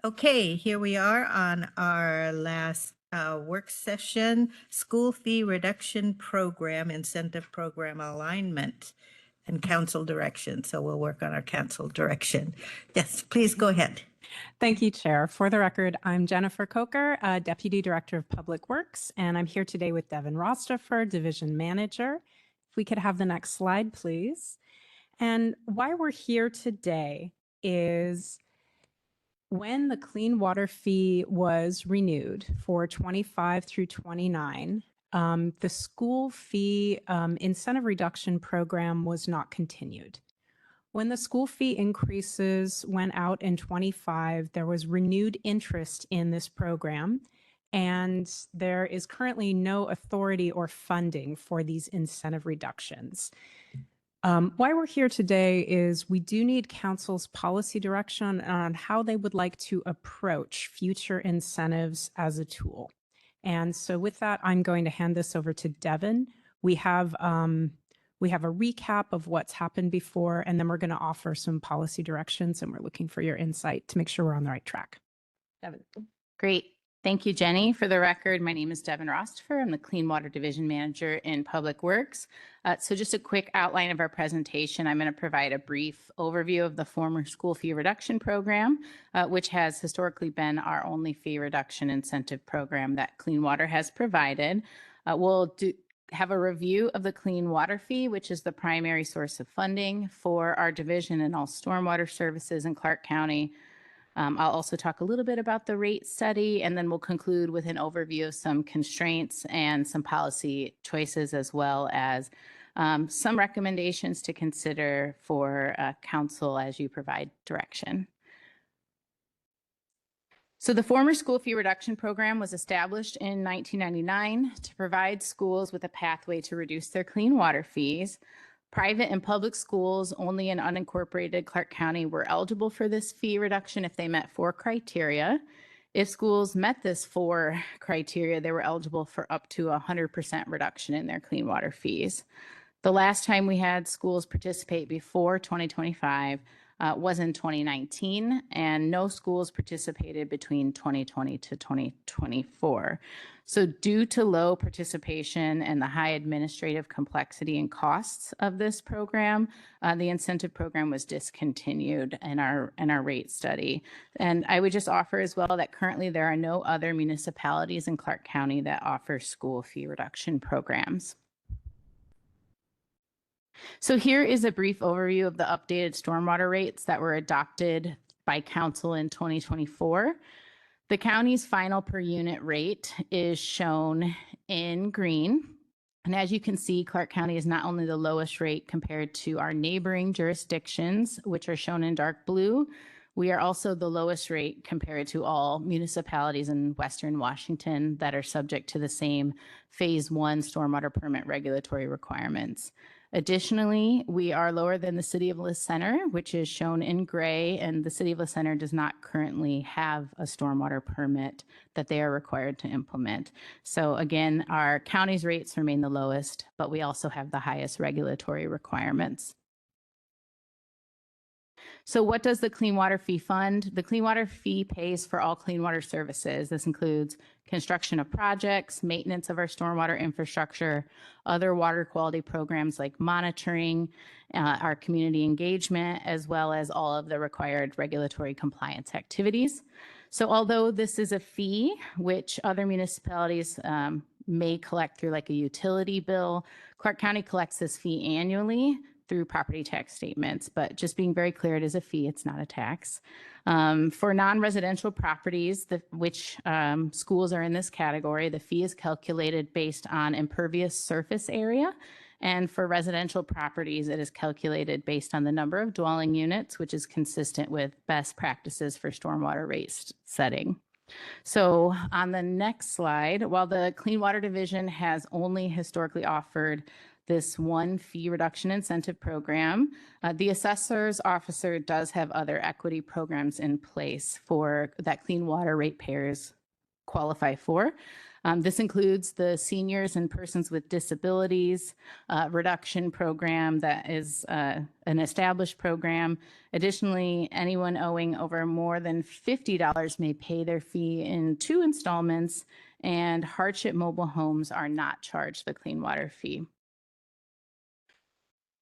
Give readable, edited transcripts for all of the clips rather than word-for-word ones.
Okay, here we are on our last work session, School Fee Reduction Program, Incentive Program Alignment, and Council Direction. So we'll work on our council direction. Yes, please go ahead. Thank you, Chair. For the record, I'm Jennifer Coker, Deputy Director of Public Works, and I'm here today with Devin Rostaffer, Division Manager. If we could have the next slide, please. And why we're here today is when the clean water fee was renewed for 25 through 29, the school fee incentive reduction program was not continued. When the school fee increases went out in 25, there was renewed interest in this program, and there is currently no authority or funding for these incentive reductions. Why we're here today is we do need council's policy direction on how they would like to approach future incentives as a tool. And so with that, I'm going to hand this over to Devin. We have a recap of what's happened before, and then we're going to offer some policy directions, and we're looking for your insight to make sure we're on the right track. Devin. Great. Thank you, Jenny. For the record, my name is Devin Rostaffer. I'm the Clean Water Division Manager in Public Works. So just a quick outline of our presentation. I'm going to provide a brief overview of the former school fee reduction program, which has historically been our only fee reduction incentive program that Clean Water has provided. We'll have a review of the clean water fee, which is the primary source of funding for our division and all stormwater services in Clark County. I'll also talk a little bit about the rate study, and then we'll conclude with an overview of some constraints and some policy choices, as well as some recommendations to consider for council as you provide direction. So the former school fee reduction program was established in 1999 to provide schools with a pathway to reduce their clean water fees. Private and public schools only in unincorporated Clark County were eligible for this fee reduction if they met 4 criteria. If schools met this 4 criteria, they were eligible for up to 100% reduction in their clean water fees. The last time we had schools participate before 2025 was in 2019, and no schools participated between 2020 to 2024. So due to low participation and the high administrative complexity and costs of this program, the incentive program was discontinued in our rate study. And I would just offer as well that currently there are no other municipalities in Clark County that offer school fee reduction programs. So here is a brief overview of the updated stormwater rates that were adopted by council in 2024. The county's final per unit rate is shown in green. And as you can see, Clark County is not only the lowest rate compared to our neighboring jurisdictions, which are shown in dark blue, we are also the lowest rate compared to all municipalities in Western Washington that are subject to the same Phase 1 stormwater permit regulatory requirements. Additionally, we are lower than the City of La Center, which is shown in gray, and the City of La Center does not currently have a stormwater permit that they are required to implement. So again, our county's rates remain the lowest, but we also have the highest regulatory requirements. So what does the Clean Water Fee fund? The Clean Water Fee pays for all clean water services. This includes construction of projects, maintenance of our stormwater infrastructure, other water quality programs like monitoring, our community engagement, as well as all of the required regulatory compliance activities. So although this is a fee, which other municipalities may collect through like a utility bill, Clark County collects this fee annually through property tax statements, but just being very clear, it is a fee, it's not a tax. For non-residential properties, which schools are in this category, the fee is calculated based on impervious surface area. And for residential properties, it is calculated based on the number of dwelling units, which is consistent with best practices for stormwater rate setting. So on the next slide, while the Clean Water Division has only historically offered this one fee reduction incentive program, the assessor's officer does have other equity programs in place for that clean water ratepayers qualify for. This includes the seniors and persons with disabilities reduction program that is an established program. Additionally, anyone owing over more than $50 may pay their fee in 2 installments, and hardship mobile homes are not charged the clean water fee.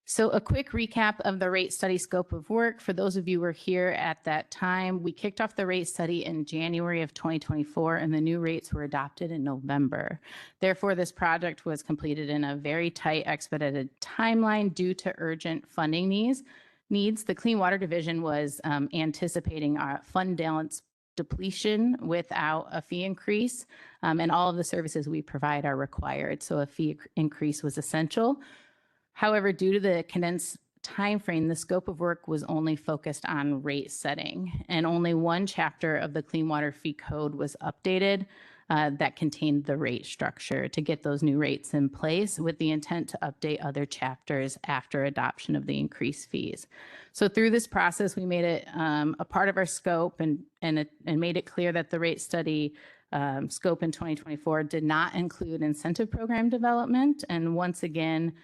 So a quick recap of the rate study scope of work. For those of you who were here at that time, we kicked off the rate study in January of 2024, and the new rates were adopted in November. Therefore, this project was completed in a very tight, expedited timeline due to urgent funding needs. The Clean Water Division was anticipating a fund balance depletion without a fee increase, and all of the services we provide are required, so a fee increase was essential. However, due to the condensed timeframe, the scope of work was only focused on rate setting, and only one chapter of the Clean Water Fee Code was updated that contained the rate structure to get those new rates in place, with the intent to update other chapters after adoption of the increased fees. So through this process, we made it a part of our scope and made it clear that the rate study scope in 2024 did not include incentive program development. And once again,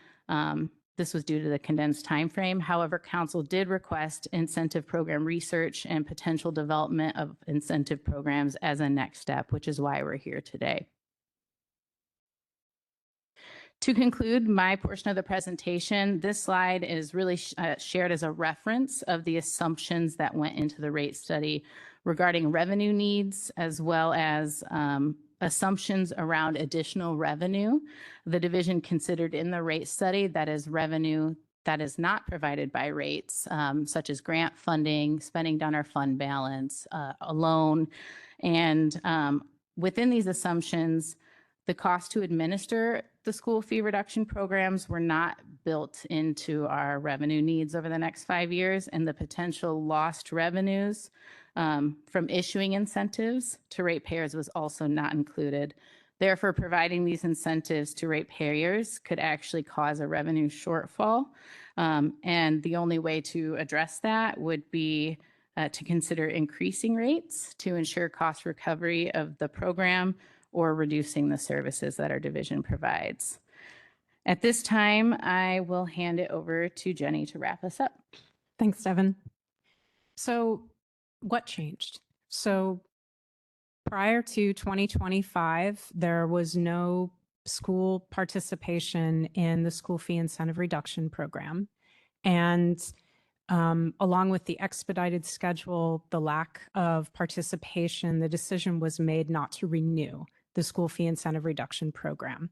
this was due to the condensed timeframe. However, Council did request incentive program research and potential development of incentive programs as a next step, which is why we're here today. To conclude my portion of the presentation, this slide is really shared as a reference of the assumptions that went into the rate study regarding revenue needs, as well as assumptions around additional revenue the division considered in the rate study, that is revenue that is not provided by rates, such as grant funding, spending down our fund balance, a loan. And within these assumptions, the cost to administer the school fee reduction programs were not built into our revenue needs over the next 5 years, and the potential lost revenues from issuing incentives to ratepayers was also not included. Therefore, providing these incentives to ratepayers could actually cause a revenue shortfall. And the only way to address that would be to consider increasing rates to ensure cost recovery of the program or reducing the services that our division provides. At this time, I will hand it over to Jenny to wrap us up. Thanks, Devin. So what changed? So prior to 2025, there was no school participation in the school fee incentive reduction program. And along with the expedited schedule, the lack of participation, the decision was made not to renew the school fee incentive reduction program.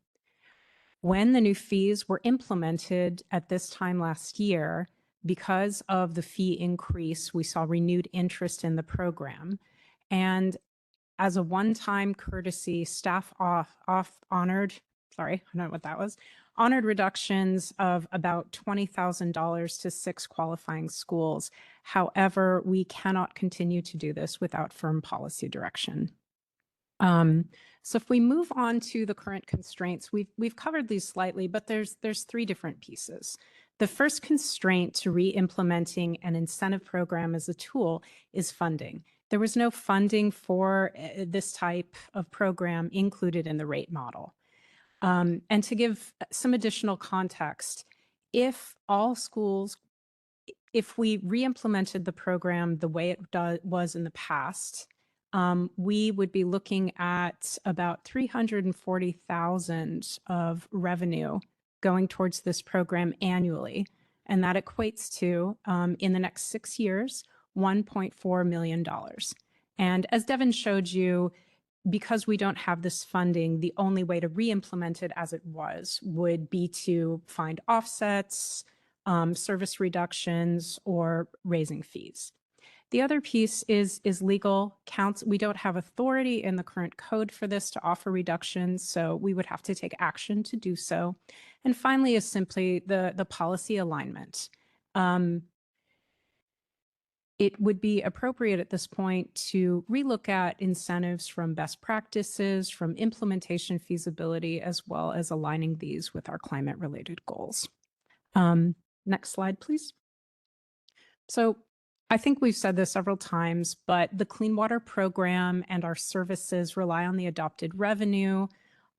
When the new fees were implemented at this time last year, because of the fee increase, we saw renewed interest in the program. And as a one-time courtesy, staff honored reductions of about $20,000 to 6 qualifying schools. However, we cannot continue to do this without firm policy direction. So if we move on to the current constraints, we've covered these slightly, but there's 3 different pieces. The first constraint to re-implementing an incentive program as a tool is funding. There was no funding for this type of program included in the rate model. And to give some additional context, if we re-implemented the program the way it was in the past, we would be looking at about $340,000 of revenue going towards this program annually. And that equates to, in the next 6 years, $1.4 million. And as Devin showed you, because we don't have this funding, the only way to re-implement it as it was would be to find offsets, service reductions, or raising fees. The other piece is legal counts. We don't have authority in the current code for this to offer reductions, so we would have to take action to do so. And finally is simply the policy alignment. It would be appropriate at this point to relook at incentives from best practices, from implementation feasibility, as well as aligning these with our climate-related goals. Next slide, please. So I think we've said this several times, but the Clean Water Program and our services rely on the adopted revenue.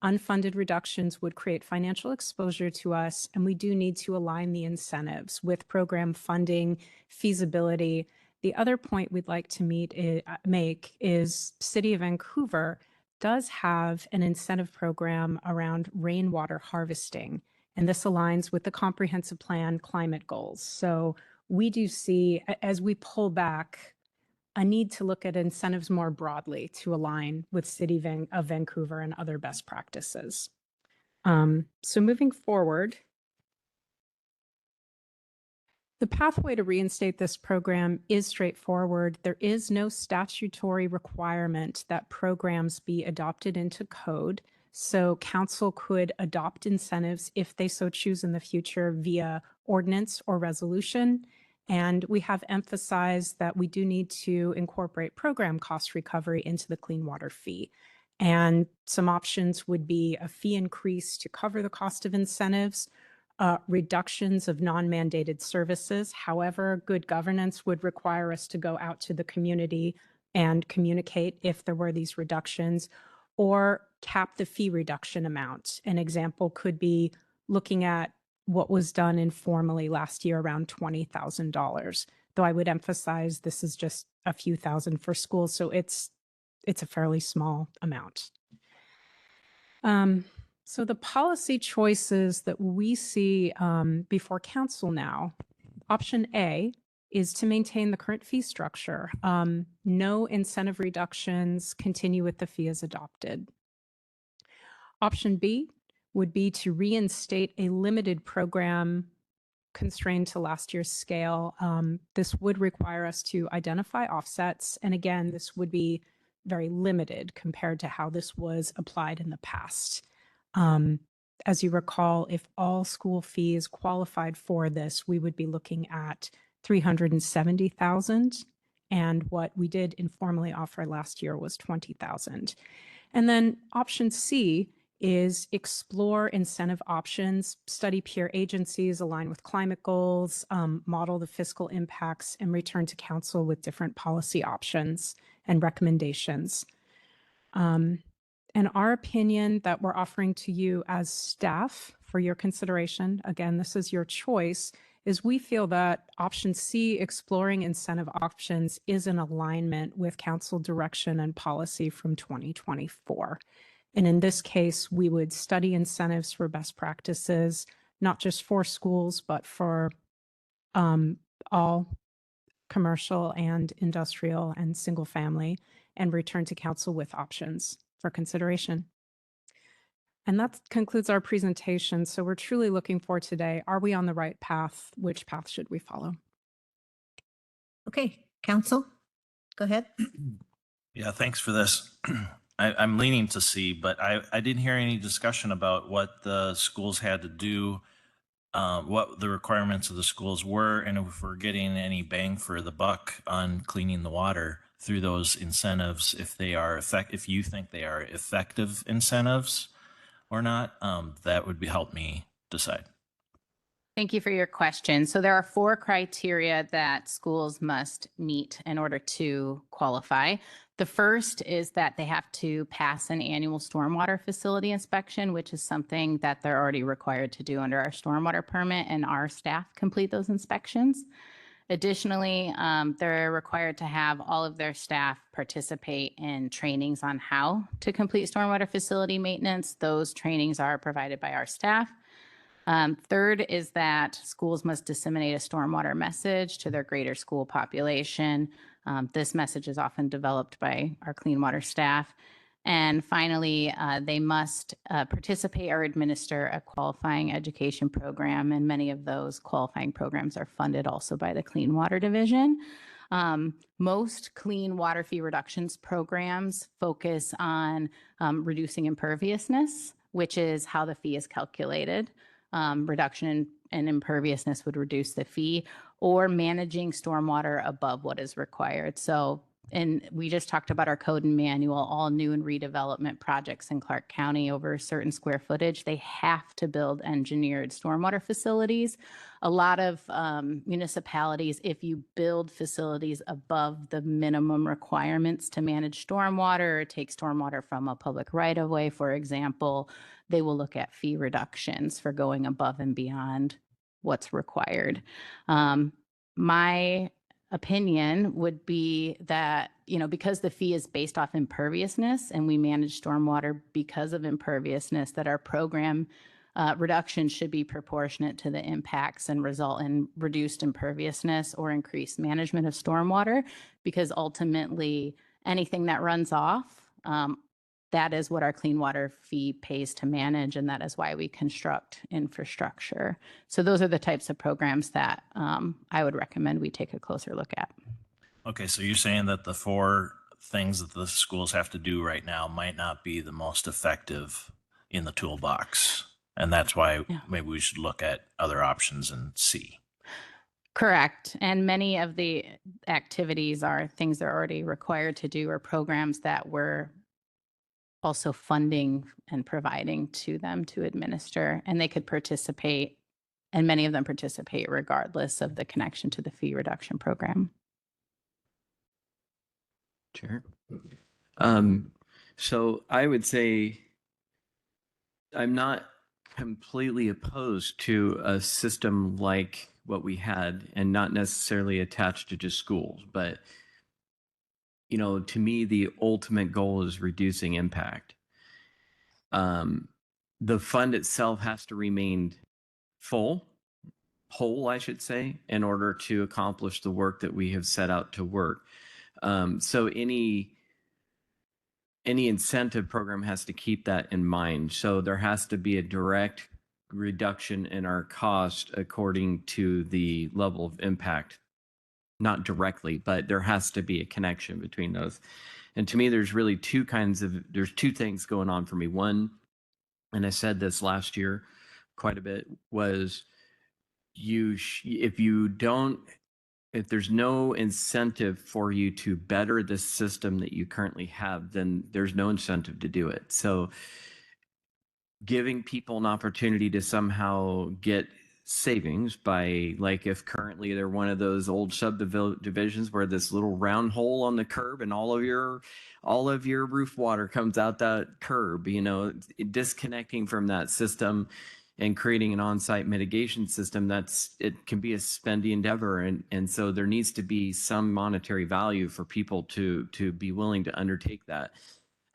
Unfunded reductions would create financial exposure to us, and we do need to align the incentives with program funding, feasibility. The other point we'd like to make is City of Vancouver does have an incentive program around rainwater harvesting, and this aligns with the comprehensive plan climate goals. So we do see, as we pull back, a need to look at incentives more broadly to align with City of Vancouver and other best practices. So moving forward, the pathway to reinstate this program is straightforward. There is no statutory requirement that programs be adopted into code. So council could adopt incentives if they so choose in the future via ordinance or resolution. And we have emphasized that we do need to incorporate program cost recovery into the clean water fee. And some options would be a fee increase to cover the cost of incentives, reductions of non-mandated services. However, good governance would require us to go out to the community and communicate if there were these reductions, or cap the fee reduction amount. An example could be looking at what was done informally last year, around $20,000, though I would emphasize this is just a few thousand for schools, so it's a fairly small amount. So the policy choices that we see before council now, option A is to maintain the current fee structure. No incentive reductions, continue with the fee as adopted. Option B would be to reinstate a limited program constrained to last year's scale. This would require us to identify offsets. And again, this would be very limited compared to how this was applied in the past. As you recall, if all school fees qualified for this, we would be looking at $370,000. And what we did informally offer last year was $20,000. And then option C is explore incentive options, study peer agencies, align with climate goals, model the fiscal impacts, and return to council with different policy options and recommendations. In our opinion that we're offering to you as staff for your consideration, again, this is your choice, is we feel that option C, exploring incentive options, is in alignment with council direction and policy from 2024. And in this case, we would study incentives for best practices, not just for schools, but for all commercial and industrial and single family, and return to council with options for consideration. And that concludes our presentation. So we're truly looking for today, are we on the right path? Which path should we follow? Okay, council, go ahead. Yeah, thanks for this. I'm leaning to C, but I didn't hear any discussion about what the schools had to do, what the requirements of the schools were, and if we're getting any bang for the buck on cleaning the water through those incentives, if they are if you think they are effective incentives or not, that would help me decide. Thank you for your question. So there are 4 criteria that schools must meet in order to qualify. The first is that they have to pass an annual stormwater facility inspection, which is something that they're already required to do under our stormwater permit, and our staff complete those inspections. Additionally, they're required to have all of their staff participate in trainings on how to complete stormwater facility maintenance. Those trainings are provided by our staff. Third is that schools must disseminate a stormwater message to their greater school population. This message is often developed by our clean water staff. And finally, they must participate or administer a qualifying education program. And many of those qualifying programs are funded also by the Clean Water Division. Most clean water fee reductions programs focus on reducing imperviousness, which is how the fee is calculated. Reduction in imperviousness would reduce the fee, or managing stormwater above what is required. So and we just talked about our code and manual, all new and redevelopment projects in Clark County over a certain square footage, they have to build engineered stormwater facilities. A lot of municipalities, if you build facilities above the minimum requirements to manage stormwater or take stormwater from a public right-of-way, for example, they will look at fee reductions for going above and beyond what's required. My opinion would be that, because the fee is based off imperviousness and we manage stormwater because of imperviousness, that our program reduction should be proportionate to the impacts and result in reduced imperviousness or increased management of stormwater, because ultimately anything that runs off, that is what our clean water fee pays to manage, and that is why we construct infrastructure. So those are the types of programs that I would recommend we take a closer look at. Okay, so you're saying that the 4 things that the schools have to do right now might not be the most effective in the toolbox. And that's why maybe we should look at other options and see. Correct. And many of the activities are things they're already required to do, or programs that we're also funding and providing to them to administer, and they could participate, and many of them participate regardless of the connection to the fee reduction program. Sure. So I would say I'm not completely opposed to a system like what we had, and not necessarily attached to just schools, but to me, the ultimate goal is reducing impact. The fund itself has to remain whole, I should say, in order to accomplish the work that we have set out to work. So any incentive program has to keep that in mind. So there has to be a direct reduction in our cost according to the level of impact. Not directly, but there has to be a connection between those. And to me, there's really two things going on for me. One, and I said this last year quite a bit, was if there's no incentive for you to better the system that you currently have, then there's no incentive to do it. So giving people an opportunity to somehow get savings by, like, if currently they're one of those old subdivisions where this little round hole on the curb and all of your roof water comes out that curb, disconnecting from that system and creating an on-site mitigation system, it can be a spendy endeavor. And so there needs to be some monetary value for people to be willing to undertake that.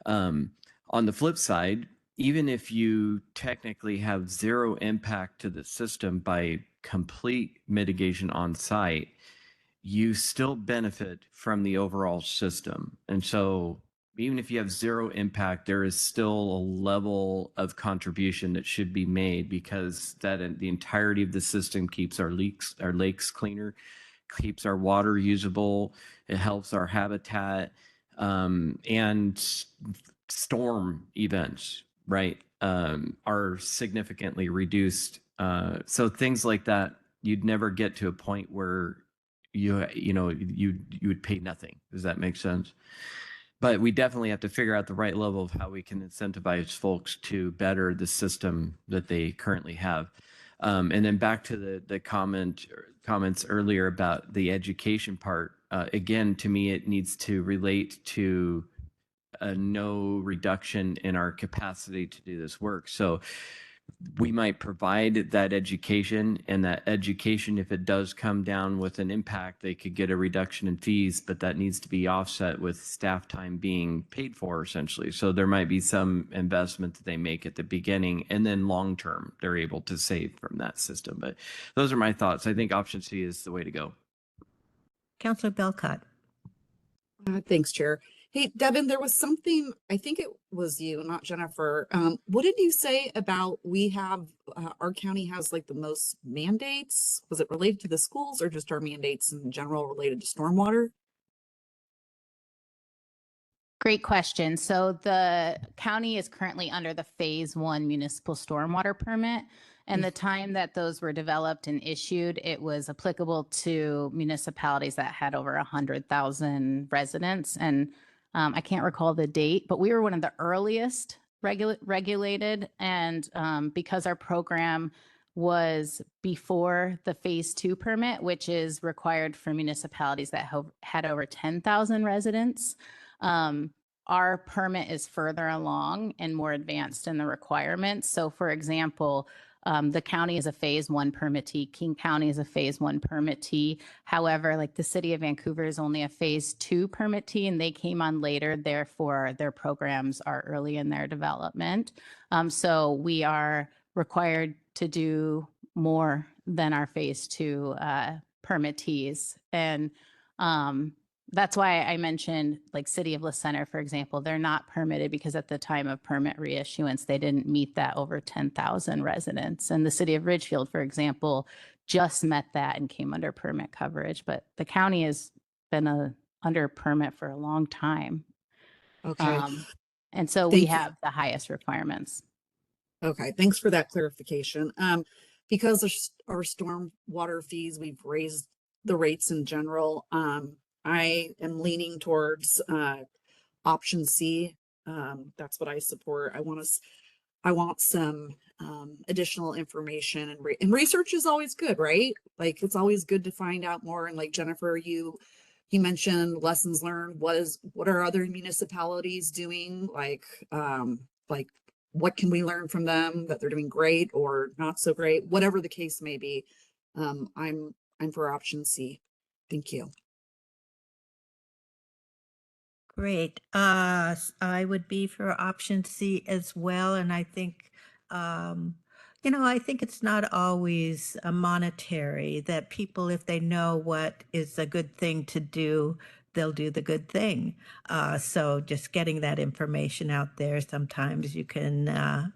On the flip side, even if you technically have zero impact to the system by complete mitigation on site, you still benefit from the overall system. And so even if you have zero impact, there is still a level of contribution that should be made, because the entirety of the system keeps our lakes cleaner, keeps our water usable, it helps our habitat, and storm events, right, are significantly reduced. So things like that, you'd never get to a point where you would pay nothing. Does that make sense? But we definitely have to figure out the right level of how we can incentivize folks to better the system that they currently have. And then back to the comments earlier about the education part. Again, to me, it needs to relate to no reduction in our capacity to do this work. So we might provide that education, and that education, if it does come down with an impact, they could get a reduction in fees, but that needs to be offset with staff time being paid for, essentially. So there might be some investment that they make at the beginning, and then long term they're able to save from that system. But those are my thoughts. I think option C is the way to go. Councilor Belcott. Thanks, Chair. Hey, Devin, there was something, I think it was you, not Jennifer. What did you say about our county has like the most mandates? Was it related to the schools, or just our mandates in general related to stormwater? Great question. So the county is currently under the phase 1 municipal stormwater permit. And the time that those were developed and issued, it was applicable to municipalities that had over 100,000 residents. And I can't recall the date, but we were one of the earliest regulated. And because our program was before the phase 2 permit, which is required for municipalities that had over 10,000 residents, our permit is further along and more advanced in the requirements. So for example, the county is a phase 1 permittee. King County is a phase 1 permittee. However, like the city of Vancouver is only a phase 2 permittee and they came on later. Therefore, their programs are early in their development. So we are required to do more than our phase 2 permittees. And that's why I mentioned like City of La Center, for example, they're not permitted because at the time of permit reissuance, they didn't meet that over 10,000 residents. And the City of Ridgefield, for example, just met that and came under permit coverage. But the county has been under permit for a long time. Okay. And so Thank we you. have the highest requirements. Okay, thanks for that clarification. Because of our storm water fees, we've raised the rates in general. I am leaning towards option C. That's what I support. I want some additional information and research is always good, right? Like it's always good to find out more. And like Jennifer, you mentioned lessons learned. What are other municipalities doing? Like what can we learn from them that they're doing great or not so great? Whatever the case may be, I'm for option C. Thank you. Great. I would be for option C as well. And I think, I think it's not always a monetary that people, if they know what is a good thing to do, they'll do the good thing. So just getting that information out there, sometimes you can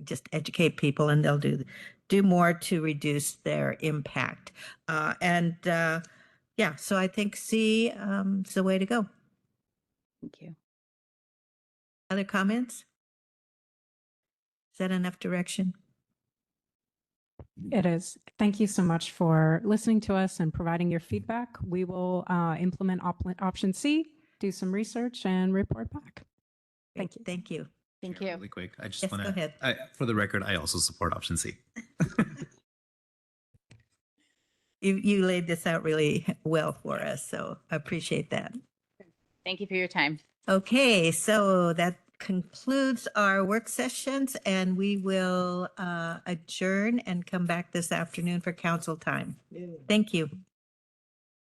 just educate people and they'll do more to reduce their impact. Yeah, so I think C is the way to go. Thank you. Other comments? Is that enough direction? It is. Thank you so much for listening to us and providing your feedback. We will implement option C, do some research and report back. Thank you. Thank you. Thank you. Really quick, I just Yes, want go ahead. for the record, I also support option C. You laid this out really well for us, so I appreciate that. Thank you for your time. Okay, so that concludes our work sessions and we will adjourn and come back this afternoon for council time. Thank you.